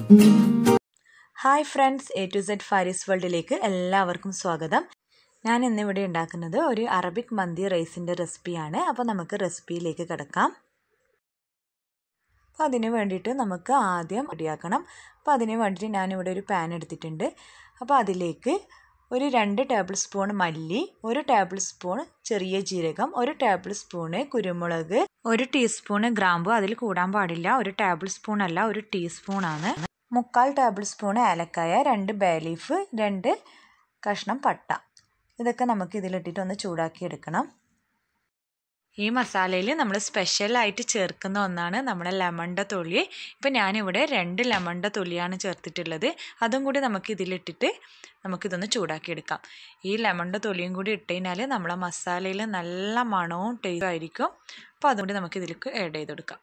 Hi friends, A to Z Faris വേൾഡിലേക്ക് എല്ലാവർക്കും സ്വാഗതം. ഞാൻ ഇന്നിവിടെ ഉണ്ടാക്കുന്നത് ഒരു അറബിക് മന്തി റൈസിൻ്റെ റെസിപ്പിയാണ്. അപ്പോൾ നമുക്ക് റെസിപ്പിയിലേക്ക് കിടക്കാം. അപ്പോൾ അതിന് വേണ്ടിയിട്ട് നമുക്ക് ആദ്യം റെഡിയാക്കണം. അപ്പോൾ അതിന് വേണ്ടിയിട്ട് ഞാനിവിടെ ഒരു പാൻ എടുത്തിട്ടുണ്ട്. അപ്പോൾ അതിലേക്ക് ഒരു 2 ടേബിൾ സ്പൂൺ മല്ലി, 1 ടേബിൾ സ്പൂൺ ചെറിയ ജീരകം, 1 ടേബിൾ സ്പൂണ് കുരുമുളക്, 1 ടീസ്പൂണ് ഗ്രാമ്പു, അതിൽ കൂടാൻ പാടില്ല, 1 ടേബിൾ സ്പൂൺ അല്ല 1 ടീസ്പൂണാണ്, 3/4 ടേബിൾ സ്പൂൺ ഏലക്കായ, 2 ബേ ലീഫ്, 2 കഷ്ണം പട്ട. ഇതൊക്കെ നമുക്ക് ഇതിലിട്ടിട്ട് ഒന്ന് ചൂടാക്കി എടുക്കണം. ഈ മസാലയിൽ നമ്മൾ സ്പെഷ്യലായിട്ട് ചേർക്കുന്ന ഒന്നാണ് നമ്മുടെ ലെമണിൻ്റെ തൊലി. ഇപ്പം ഞാനിവിടെ 2 ലെമണിൻ്റെ തൊലിയാണ് ചേർത്തിട്ടുള്ളത്. അതും കൂടി നമുക്ക് ഇതിലിട്ടിട്ട് നമുക്കിതൊന്ന് ചൂടാക്കിയെടുക്കാം. ഈ ലെമണിൻ്റെ തൊലിയും കൂടി ഇട്ട് കഴിഞ്ഞാൽ നമ്മളെ മസാലയിൽ നല്ല മണവും ടേസ്റ്റും ആയിരിക്കും. അപ്പോൾ അതും കൂടി നമുക്ക് ഇതിലേക്ക് ആഡ് ചെയ്ത് കൊടുക്കാം.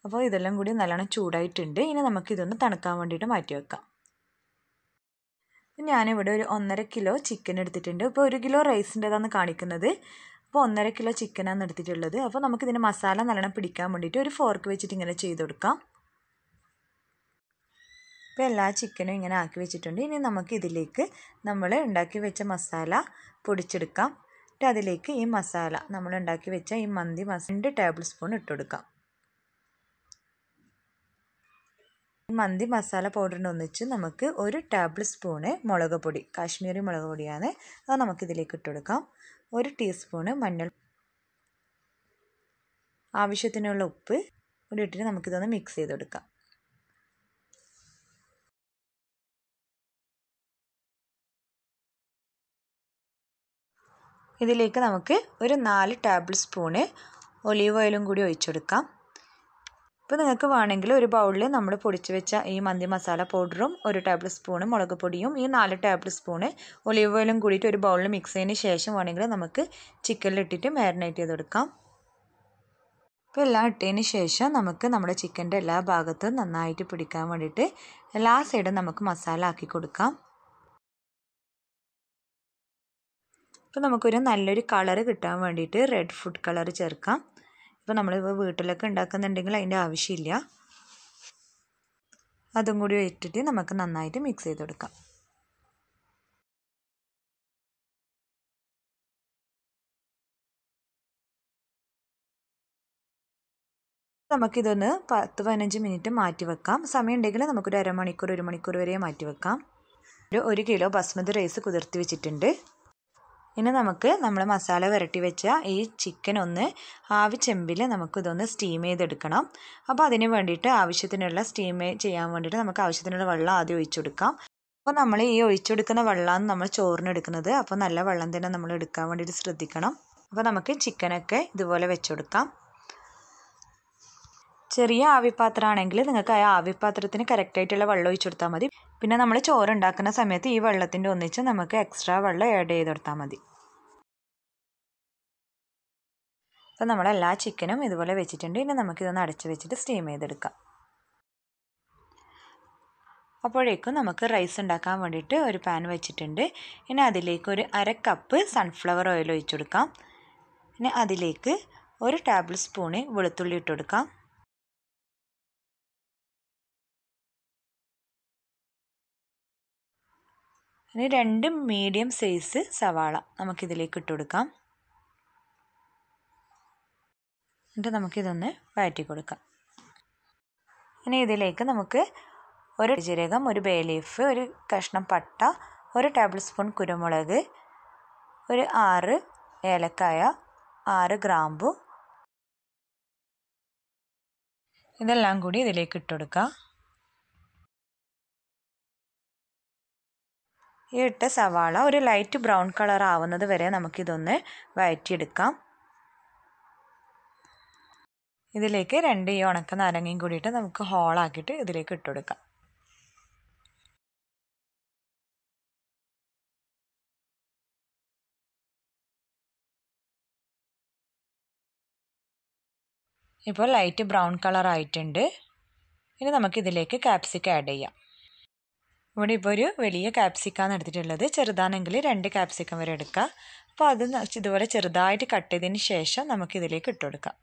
അപ്പോൾ ഇതെല്ലാം കൂടി നല്ലോണം ചൂടായിട്ടുണ്ട്. ഇനി നമുക്കിതൊന്ന് തണുക്കാൻ വേണ്ടിയിട്ട് മാറ്റി വെക്കാം. ഞാനിവിടെ ഒരു 1.5 കിലോ ചിക്കൻ എടുത്തിട്ടുണ്ട്. ഇപ്പോൾ 1 കിലോ റൈസിൻ്റെതാണ് കാണിക്കുന്നത്. അപ്പോൾ 1.5 കിലോ ചിക്കനാണ് എടുത്തിട്ടുള്ളത്. അപ്പോൾ നമുക്കിതിന് മസാല നല്ലോണം പിടിക്കാൻ വേണ്ടിയിട്ട് ഒരു ഫോർക്ക് വെച്ചിട്ട് ഇങ്ങനെ ചെയ്ത് കൊടുക്കാം. ഇപ്പോൾ എല്ലാ ചിക്കനും ഇങ്ങനെ ആക്കി വെച്ചിട്ടുണ്ട്. ഇനി നമുക്ക് ഇതിലേക്ക് നമ്മൾ ഉണ്ടാക്കി വെച്ച മസാല പൊടിച്ചെടുക്കാം. എന്നിട്ട് അതിലേക്ക് ഈ മസാല നമ്മൾ ഉണ്ടാക്കി വെച്ച ഈ മന്തി 2 ടേബിൾ സ്പൂൺ ഇട്ട് കൊടുക്കാം. മന്തി മസാല പൗഡറിൻ്റെ ഒന്നിച്ച് നമുക്ക് 1 ടേബിൾ സ്പൂണ് മുളക് പൊടി, കാശ്മീരി മുളക് പൊടിയാണ്, അത് നമുക്കിതിലേക്ക് ഇട്ട് കൊടുക്കാം. 1 ടീസ്പൂണ് മഞ്ഞൾ, ആവശ്യത്തിനുള്ള ഉപ്പ് കൂടി ഇട്ടിട്ട് നമുക്കിതൊന്ന് മിക്സ് ചെയ്ത് കൊടുക്കാം. ഇതിലേക്ക് നമുക്ക് ഒരു 4 ടേബിൾ സ്പൂണ് ഒലീവ് ഓയിലും കൂടി ഒഴിച്ചെടുക്കാം. ഇപ്പോൾ നിങ്ങൾക്ക് വേണമെങ്കിൽ ഒരു ബൗളിൽ നമ്മൾ പൊടിച്ച് വെച്ച ഈ മന്തി മസാല പൗഡറും 1 ടേബിൾ സ്പൂണ് മുളക് പൊടിയും ഈ 4 ടേബിൾ സ്പൂണ് ഒലീവ് ഓയിലും കൂടിയിട്ട് ഒരു ബൗളിൽ മിക്സ് ചെയ്തതിന് ശേഷം വേണമെങ്കിൽ നമുക്ക് ചിക്കനിലിട്ടിട്ട് മാരിനേറ്റ് ചെയ്ത് കൊടുക്കാം. ഇപ്പോൾ എല്ലാം ഇട്ടതിന് ശേഷം നമുക്ക് നമ്മുടെ ചിക്കൻ്റെ എല്ലാ ഭാഗത്തും നന്നായിട്ട് പിടിക്കാൻ വേണ്ടിയിട്ട് എല്ലാ സൈഡും നമുക്ക് മസാല ആക്കി കൊടുക്കാം. ഇപ്പോൾ നമുക്കൊരു നല്ലൊരു കളറ് കിട്ടാൻ വേണ്ടിയിട്ട് റെഡ് ഫുഡ് കളർ ചേർക്കാം. ഇപ്പോൾ നമ്മൾ വീട്ടിലൊക്കെ ഉണ്ടാക്കുന്നുണ്ടെങ്കിൽ അതിൻ്റെ ആവശ്യമില്ല. അതും കൂടി ഇട്ടിട്ട് നമുക്ക് നന്നായിട്ട് മിക്സ് ചെയ്ത് കൊടുക്കാം. നമുക്കിതൊന്ന് 10-15 മിനിറ്റ് മാറ്റി വെക്കാം. സമയം ഉണ്ടെങ്കിൽ നമുക്കൊരു അരമണിക്കൂർ 1 മണിക്കൂർ വരെ മാറ്റി വെക്കാം. 1 കിലോ ബസ്മതി റൈസ് കുതിർത്തി വെച്ചിട്ടുണ്ട്. ഇനി നമുക്ക് നമ്മൾ മസാല വരട്ടി വെച്ച ഈ ചിക്കൻ ഒന്ന് ആവി ചെമ്പിൽ നമുക്കിതൊന്ന് സ്റ്റീം ചെയ്തെടുക്കണം. അപ്പോൾ അതിന് വേണ്ടിയിട്ട് ആവശ്യത്തിനുള്ള സ്റ്റീം ചെയ്യാൻ വേണ്ടിയിട്ട് നമുക്ക് ആവശ്യത്തിനുള്ള വെള്ളം ആദ്യം ഒഴിച്ചു കൊടുക്കാം. അപ്പോൾ നമ്മൾ ഈ ഒഴിച്ചെടുക്കുന്ന വെള്ളമാണ് നമ്മൾ ചോറിനെടുക്കുന്നത്. അപ്പോൾ നല്ല വെള്ളം തന്നെ നമ്മൾ എടുക്കാൻ വേണ്ടിയിട്ട് ശ്രദ്ധിക്കണം. അപ്പോൾ നമുക്ക് ചിക്കനൊക്കെ ഇതുപോലെ വെച്ചുകൊടുക്കാം. ചെറിയ ആവിപ്പാത്രമാണെങ്കിൽ നിങ്ങൾക്ക് ആ ആവിപ്പാത്രത്തിന് കറക്റ്റായിട്ടുള്ള വെള്ളം ഒഴിച്ചു കൊടുത്താൽ മതി. പിന്നെ നമ്മൾ ചോറ് ഉണ്ടാക്കുന്ന സമയത്ത് ഈ വെള്ളത്തിൻ്റെ ഒന്നിച്ച് നമുക്ക് എക്സ്ട്രാ വെള്ളം ആഡ് ചെയ്ത് കൊടുത്താൽ മതി. അപ്പോൾ നമ്മളെല്ലാ ചിക്കനും ഇതുപോലെ വെച്ചിട്ടുണ്ട്. ഇനി നമുക്കിതൊന്ന് അടച്ച് വെച്ചിട്ട് സ്റ്റീം ചെയ്തെടുക്കാം. അപ്പോഴേക്കും നമുക്ക് റൈസ് ഉണ്ടാക്കാൻ വേണ്ടിയിട്ട് ഒരു പാൻ വെച്ചിട്ടുണ്ട്. ഇനി അതിലേക്ക് ഒരു 1/2 കപ്പ് സൺഫ്ലവർ ഓയിൽ ഒഴിച്ചു കൊടുക്കാം. ഇനി അതിലേക്ക് 1 ടേബിൾ സ്പൂണ് വെളുത്തുള്ളി ഇട്ട് കൊടുക്കാം. ഇനി 2 മീഡിയം സൈസ് സവാള നമുക്കിതിലേക്ക് ഇട്ട് കൊടുക്കാം. എന്നിട്ട് നമുക്കിതൊന്ന് വഴറ്റി കൊടുക്കാം. ഇനി ഇതിലേക്ക് നമുക്ക് 1 ജീരകം, 1 ബേ ലീഫ്, 1 കഷ്ണം പട്ട, 1 ടേബിൾ സ്പൂൺ കുരുമുളക്, 6 ഏലക്കായ, 6 ഗ്രാമ്പു, ഇതെല്ലാം കൂടി ഇതിലേക്ക് ഇട്ട് കൊടുക്കുക. ഈ ഇട്ട സവാള ഒരു ലൈറ്റ് ബ്രൗൺ കളർ ആവുന്നത് വരെ നമുക്കിതൊന്ന് വഴറ്റിയെടുക്കാം. ഇതിലേക്ക് 2 ഈ ഉണക്ക നാരങ്ങയും കൂടിയിട്ട് നമുക്ക് ഹോളാക്കിയിട്ട് ഇതിലേക്ക് ഇട്ട് കൊടുക്കാം. ഇപ്പോൾ ലൈറ്റ് ബ്രൗൺ കളർ ആയിട്ടുണ്ട്. ഇനി നമുക്കിതിലേക്ക് ക്യാപ്സിക്കം ആഡ് ചെയ്യാം. ഇവിടെ ഇപ്പോൾ ഒരു വലിയ ക്യാപ്സിക്കാണ് എടുത്തിട്ടുള്ളത്. ചെറുതാണെങ്കിൽ 2 ക്യാപ്സിക്കം വരെ എടുക്കുക. അപ്പോൾ അത് ഇതുപോലെ ചെറുതായിട്ട് കട്ട് ചെയ്തതിന് ശേഷം നമുക്കിതിലേക്ക് ഇട്ട് കൊടുക്കാം.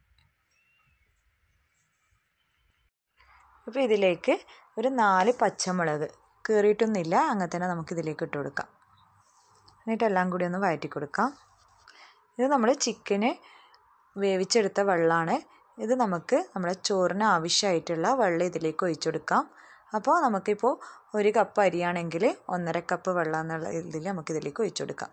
അപ്പോൾ ഇതിലേക്ക് ഒരു 4 പച്ചമുളക് കീറിയിട്ടൊന്നുമില്ല, അങ്ങനെ തന്നെ നമുക്കിതിലേക്ക് ഇട്ട് കൊടുക്കാം. എന്നിട്ട് എല്ലാം കൂടി ഒന്ന് വഴറ്റി കൊടുക്കാം. ഇത് നമ്മൾ ചിക്കന് വേവിച്ചെടുത്ത വെള്ളമാണ്. ഇത് നമുക്ക് നമ്മുടെ ചോറിന് ആവശ്യമായിട്ടുള്ള വെള്ളം ഇതിലേക്ക് ഒഴിച്ചു കൊടുക്കാം. അപ്പോൾ നമുക്കിപ്പോൾ 1 കപ്പ് അരിയാണെങ്കിൽ 1.5 കപ്പ് വെള്ളം എന്നുള്ള ഇതിൽ നമുക്കിതിലേക്ക് ഒഴിച്ചു കൊടുക്കാം.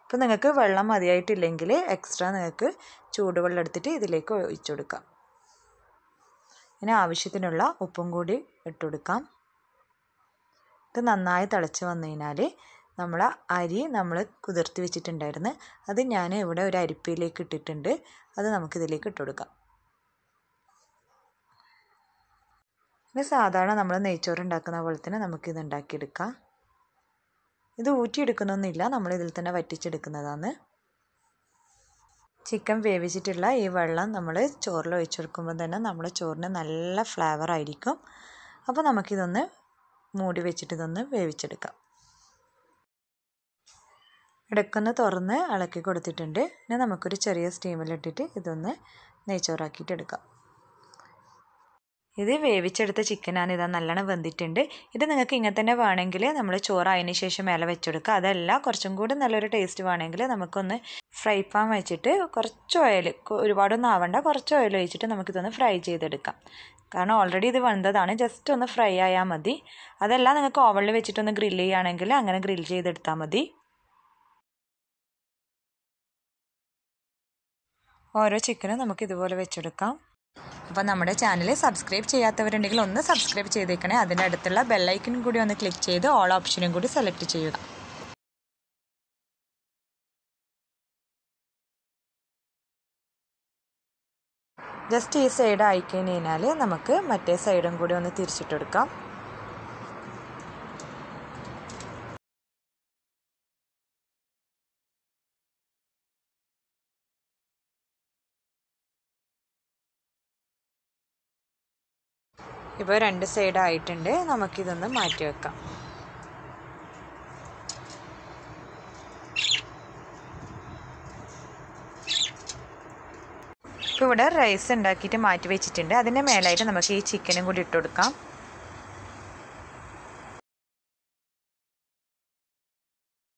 ഇപ്പോൾ നിങ്ങൾക്ക് വെള്ളം മതിയായിട്ടില്ലെങ്കിൽ എക്സ്ട്രാ നിങ്ങൾക്ക് ചൂടുവെള്ളം എടുത്തിട്ട് ഇതിലേക്ക് ഒഴിച്ചു കൊടുക്കാം. ഇനി ആവശ്യത്തിനുള്ള ഉപ്പും കൂടി ഇട്ട് കൊടുക്കാം. ഇത് നന്നായി തിളച്ച് വന്നു കഴിഞ്ഞാൽ നമ്മൾ അരി കുതിർത്തി വെച്ചിട്ടുണ്ടായിരുന്നു, അത് ഞാൻ ഇവിടെ ഒരു അരിപ്പയിലേക്ക് ഇട്ടിട്ടുണ്ട്. അത് നമുക്കിതിലേക്ക് ഇട്ട് കൊടുക്കാം. ഇത് സാധാരണ നമ്മൾ നെയ്ച്ചോറ് ഉണ്ടാക്കുന്ന പോലെ തന്നെ നമുക്കിത് ഉണ്ടാക്കിയെടുക്കാം. ഇത് ഊറ്റിയെടുക്കുന്നൊന്നുമില്ല, നമ്മൾ ഇതിൽ തന്നെ വറ്റിച്ചെടുക്കുന്നതാണ്. ചിക്കൻ വേവിച്ചിട്ടുള്ള ഈ വെള്ളം നമ്മൾ ചോറിൽ ഒഴിച്ചെടുക്കുമ്പോൾ തന്നെ നമ്മുടെ ചോറിന് നല്ല ഫ്ലേവർ ആയിരിക്കും. അപ്പോൾ നമുക്കിതൊന്ന് മൂടി വെച്ചിട്ട് ഇതൊന്ന് വേവിച്ചെടുക്കാം. ഇടയ്ക്കൊന്ന് തുറന്ന് ഇളക്കി കൊടുത്തിട്ടുണ്ട്. ഇനി നമുക്കൊരു ചെറിയ സ്റ്റീമിലിട്ടിട്ട് ഇതൊന്ന് നെയ്ച്ചോറാക്കിയിട്ട് എടുക്കാം. ഇത് വേവിച്ചെടുത്ത ചിക്കനാണ്. ഇതാ നല്ലോണം വെന്തിട്ടുണ്ട്. ഇത് നിങ്ങൾക്ക് ഇങ്ങനെ തന്നെ വേണമെങ്കിൽ നമ്മൾ ചോറായതിന് ശേഷം മേലെ വെച്ചെടുക്കുക. അതല്ല കുറച്ചും കൂടി നല്ലൊരു ടേസ്റ്റ് വേണമെങ്കിൽ നമുക്കൊന്ന് ഫ്രൈ പാൻ വെച്ചിട്ട് കുറച്ച് ഓയിൽ, ഒരുപാടൊന്നും ആവണ്ട, കുറച്ച് ഓയിൽ ഒഴിച്ചിട്ട് നമുക്കിതൊന്ന് ഫ്രൈ ചെയ്തെടുക്കാം. കാരണം ഓൾറെഡി ഇത് വെന്തതാണ്, ജസ്റ്റ് ഒന്ന് ഫ്രൈ ആയാൽ മതി. അതല്ല നിങ്ങൾക്ക് ഓവനിൽ വെച്ചിട്ടൊന്ന് ഗ്രില്ല് ചെയ്യുകയാണെങ്കിൽ അങ്ങനെ ഗ്രിൽ ചെയ്തെടുത്താൽ മതി. ഓരോ ചിക്കനും നമുക്ക് ഇതുപോലെ വെച്ചെടുക്കാം. അപ്പോൾ നമ്മുടെ ചാനൽ സബ്സ്ക്രൈബ് ചെയ്യാത്തവരുണ്ടെങ്കിൽ ഒന്ന് സബ്സ്ക്രൈബ് ചെയ്തേക്കണേ. അതിൻ്റെ അടുത്തുള്ള ബെല്ലൈക്കനും കൂടി ഒന്ന് ക്ലിക്ക് ചെയ്ത് ഓൾ ഓപ്ഷനും കൂടി സെലക്ട് ചെയ്യുക. ജസ്റ്റ് ഈ സൈഡ് ആയിക്കഴിഞ്ഞ് കഴിഞ്ഞാൽ നമുക്ക് മറ്റേ സൈഡും കൂടി ഒന്ന് തിരിച്ചിട്ടെടുക്കാം. ഇപ്പോൾ 2 സൈഡ് ആയിട്ടുണ്ട്. നമുക്കിതൊന്ന് മാറ്റി വെക്കാം. ഇപ്പോൾ ഇവിടെ റൈസ് ഉണ്ടാക്കിയിട്ട് മാറ്റി വെച്ചിട്ടുണ്ട്. അതിൻ്റെ മേലായിട്ട് നമുക്ക് ഈ ചിക്കനും കൂടി ഇട്ട് കൊടുക്കാം.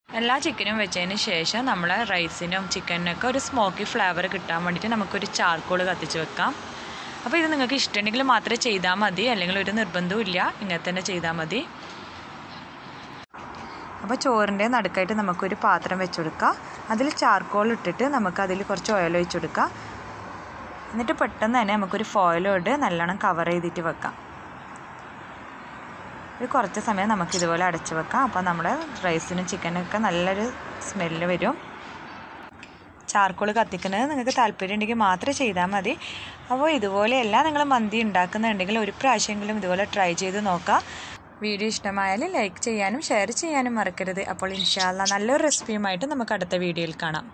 എല്ലാ ചിക്കനും വെച്ചതിന് ശേഷം നമ്മൾ റൈസിനും ചിക്കനൊക്കെ ഒരു സ്മോക്കി ഫ്ലേവർ കിട്ടാൻ വേണ്ടിയിട്ട് നമുക്കൊരു ചാർക്കോൾ കത്തിച്ച് വെക്കാം. അപ്പോൾ ഇത് നിങ്ങൾക്ക് ഇഷ്ടമുണ്ടെങ്കിൽ മാത്രമേ ചെയ്താൽ മതി, അല്ലെങ്കിൽ ഒരു നിർബന്ധവും ഇല്ല, ഇങ്ങനെ തന്നെ ചെയ്താൽ മതി. അപ്പോൾ ചോറിൻ്റെ നടുക്കായിട്ട് നമുക്കൊരു പാത്രം വെച്ച് കൊടുക്കാം. അതിൽ ചാർക്കോൾ ഇട്ടിട്ട് നമുക്കതിൽ കുറച്ച് ഓയിൽ ഒഴിച്ച് കൊടുക്കാം. എന്നിട്ട് പെട്ടെന്ന് തന്നെ നമുക്കൊരു ഫോയിലോട് നല്ലോണം കവർ ചെയ്തിട്ട് വെക്കാം. ഒരു കുറച്ച് സമയം നമുക്കിതുപോലെ അടച്ച് വെക്കാം. അപ്പോൾ നമ്മുടെ റൈസിനും ചിക്കനൊക്കെ നല്ലൊരു സ്മെല്ല് വരും. ചാർക്കോൾ കത്തിക്കുന്നത് നിങ്ങൾക്ക് താല്പര്യം ഉണ്ടെങ്കിൽ മാത്രമേ ചെയ്താൽ മതി. അപ്പോൾ ഇതുപോലെയല്ല നിങ്ങൾ മന്തി ഉണ്ടാക്കുന്നുണ്ടെങ്കിൽ ഒരു പ്രാവശ്യമെങ്കിലും ഇതുപോലെ ട്രൈ ചെയ്ത് നോക്കാം. വീഡിയോ ഇഷ്ടമായാൽ ലൈക്ക് ചെയ്യാനും ഷെയർ ചെയ്യാനും മറക്കരുത്. അപ്പോൾ ഇൻഷാ അല്ലാഹ് നല്ലൊരു റെസിപ്പിയുമായിട്ട് നമുക്ക് അടുത്ത വീഡിയോയിൽ കാണാം.